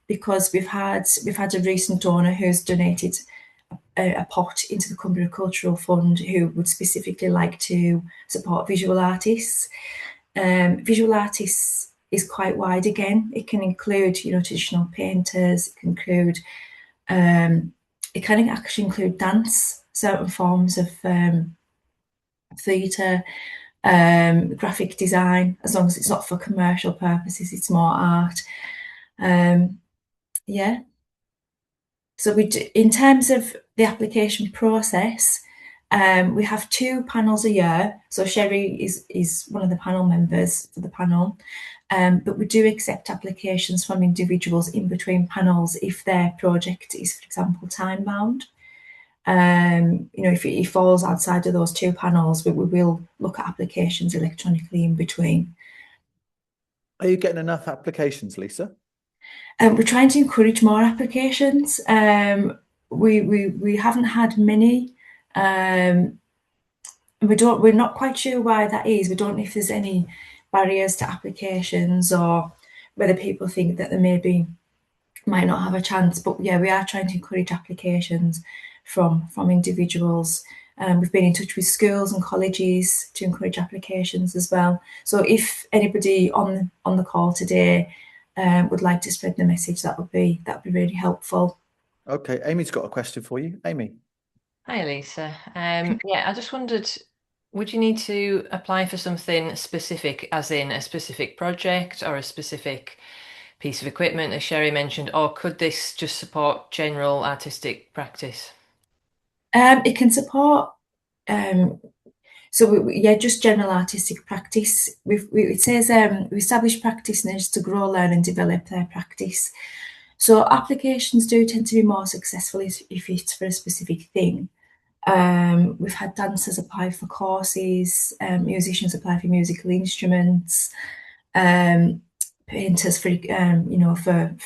because we've had a recent donor who's donated a pot into the Cumbria Cultural Fund who would specifically like to support visual artists. Visual artists is quite wide again. It can include, traditional painters. It can include, it can actually include dance, certain forms of theatre, graphic design, as long as it's not for commercial purposes, it's more art. Yeah. So in terms of the application process, we have 2 panels a year. So Sherry is one of the panel members for the panel, but we do accept applications from individuals in between panels if their project is, for example, time bound. If it falls outside of those 2 panels, we will look at applications electronically in between. Are you getting enough applications, Lisa? We're trying to encourage more applications. We haven't had many. We're not quite sure why that is. We don't know if there's any barriers to applications, or whether people think that they might not have a chance. But yeah, we are trying to encourage applications from individuals. We've been in touch with schools and colleges to encourage applications as well. So if anybody on the call today would like to spread the message, that would be really helpful. Okay, Amy's got a question for you. Amy. Hi, Lisa. Yeah, I just wondered, would you need to apply for something specific, as in a specific project or a specific piece of equipment, as Sherry mentioned, or could this just support general artistic practice? It can support. So just general artistic practice. It says we establish practitioners to grow, learn, and develop their practice. So applications do tend to be more successful if it's for a specific thing. We've had dancers apply for courses, musicians apply for musical instruments, painters for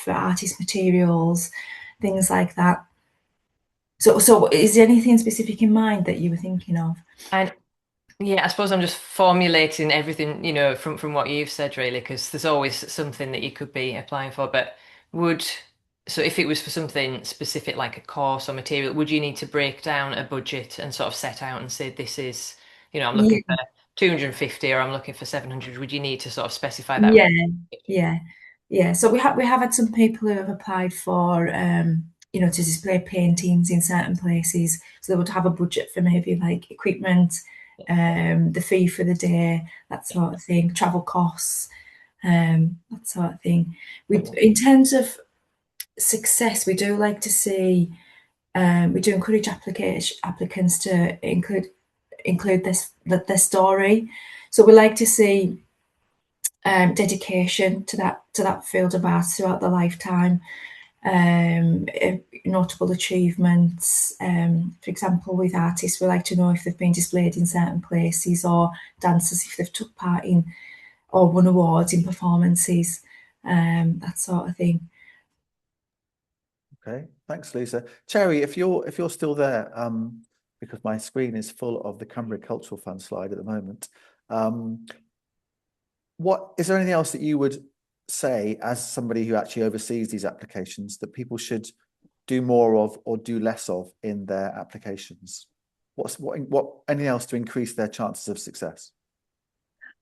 artist materials, things like that. So is there anything specific in mind that you were thinking of? And yeah, I suppose I'm just formulating everything, from what you've said, really, because there's always something that you could be applying for. But so if it was for something specific, like a course or material, would you need to break down a budget and sort of set out and say, this is, I'm looking for 250 or I'm looking for 700? Would you need to sort of specify that? Yeah. So we have had some people who have applied for, to display paintings in certain places. So they would have a budget for maybe like equipment, the fee for the day, that sort of thing, travel costs, that sort of thing. In terms of success, we do like to see, we do encourage applicants to include their story. So we like to see dedication to that field of art throughout their lifetime. Notable achievements. For example, with artists, we like to know if they've been displayed in certain places, or dancers if they've took part in or won awards in performances, that sort of thing. Okay, thanks, Lisa. Cherry, if you're still there, because my screen is full of the Cumbria Cultural Fund slide at the moment. What is there anything else that you would say, as somebody who actually oversees these applications, that people should do more of or do less of in their applications? What anything else to increase their chances of success?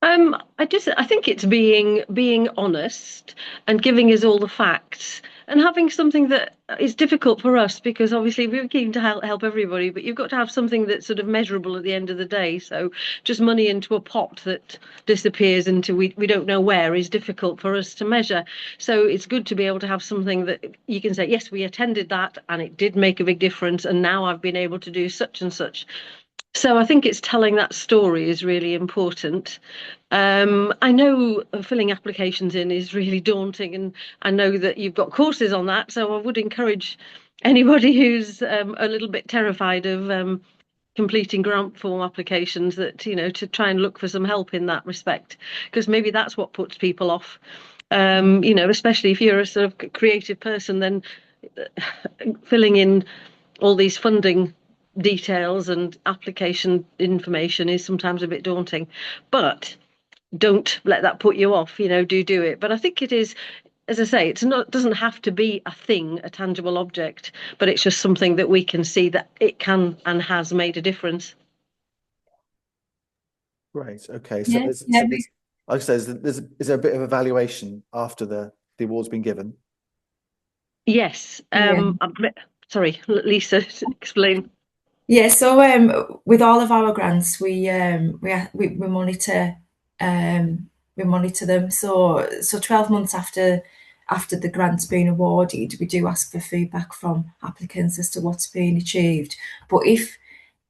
I think it's being honest and giving us all the facts and having something that is difficult for us, because obviously we're keen to help everybody, but you've got to have something that's sort of measurable at the end of the day. So just money into a pot that disappears into we don't know where is difficult for us to measure. So it's good to be able to have something that you can say, yes, we attended that and it did make a big difference, and now I've been able to do such and such. So I think it's telling that story is really important. I know filling applications in is really daunting, and I know that you've got courses on that. So I would encourage anybody who's a little bit terrified of completing grant form applications that, to try and look for some help in that respect, because maybe that's what puts people off. Especially if you're a sort of creative person, then filling in all these funding details and application information is sometimes a bit daunting, but don't let that put you off. Do it. But I think it is, as I say, it doesn't have to be a thing, a tangible object, but it's just something that we can see that it can and has made a difference. Great. Okay. So like I say, is there a bit of evaluation after the award's been given? Yes. Sorry, Lisa, explain. Yeah, so with all of our grants, we monitor them. So 12 months after the grant's been awarded, we do ask for feedback from applicants as to what's been achieved. But if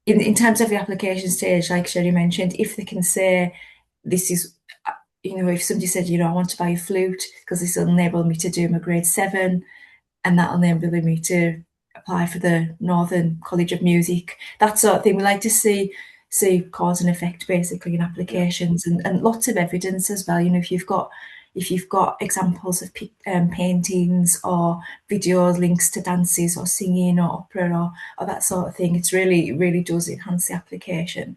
in terms of the application stage, like Sherry mentioned, if they can say this is, if somebody said, I want to buy a flute because this will enable me to do my grade 7, and that'll enable me to apply for the Northern College of Music, that sort of thing. We like to see cause and effect basically in applications, and lots of evidence as well. If you've got examples of paintings or videos, links to dances or singing or opera or that sort of thing, it really does enhance the application.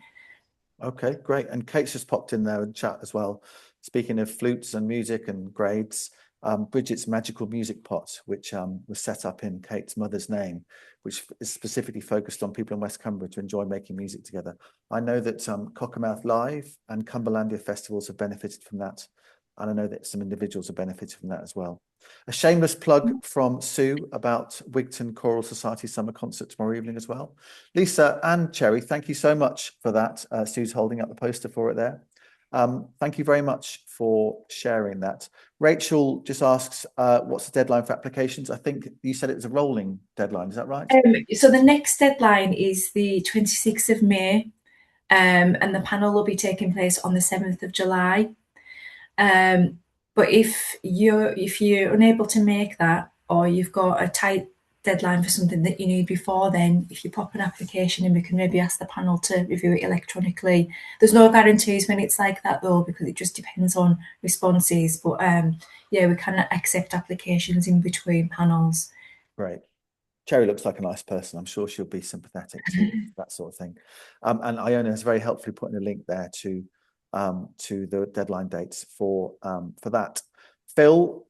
Okay, great. And Kate's just popped in there and chat as well. Speaking of flutes and music and grades, Bridget's Magical Music Pot, which was set up in Kate's mother's name, which is specifically focused on people in West Cumbria to enjoy making music together. I know that Cockermouth Live and Cumberlandia festivals have benefited from that. And I know that some individuals have benefited from that as well. A shameless plug from Sue about Wigton Choral Society summer concert tomorrow evening as well. Lisa and Cherry, thank you so much for that. Sue's holding up the poster for it there. Thank you very much for sharing that. Rachel just asks, what's the deadline for applications? I think you said it was a rolling deadline, is that right? So the next deadline is the 26th of May, and the panel will be taking place on the 7th of July. But if you're unable to make that, or you've got a tight deadline for something that you need before then, if you pop an application in, we can maybe ask the panel to review it electronically. There's no guarantees when it's like that though, because it just depends on responses. But we can accept applications in between panels. Great. Cherry looks like a nice person. I'm sure she'll be sympathetic to that sort of thing. And Iona has very helpfully put in a link there to the deadline dates for that. Phil,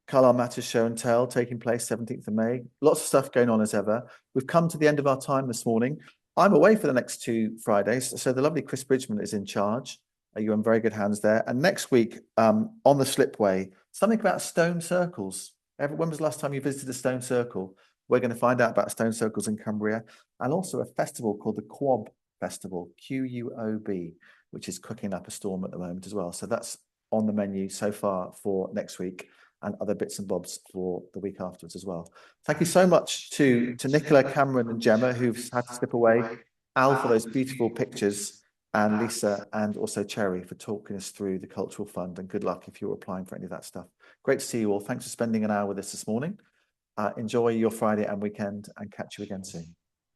Carlisle Matters Show and Tell taking place 17th of May. Lots of stuff going on as ever. We've come to the end of our time this morning. I'm away for the next 2 Fridays, so the lovely Chris Bridgman is in charge. You're in very good hands there. And next week on the Slipway, something about stone circles. When was the last time you visited a stone circle? We're going to find out about stone circles in Cumbria, and also a festival called the Quob Festival, QUOB, which is cooking up a storm at the moment as well. So that's on the menu so far for next week, and other bits and bobs for the week afterwards as well. Thank you so much to Nicola, Cameron and Gemma, who've had to slip away, Al for those beautiful pictures, and Lisa and also Cherry for talking us through the Cultural Fund, and good luck if you're applying for any of that stuff. Great to see you all. Thanks for spending an hour with us this morning. Enjoy your Friday and weekend, and catch you again soon.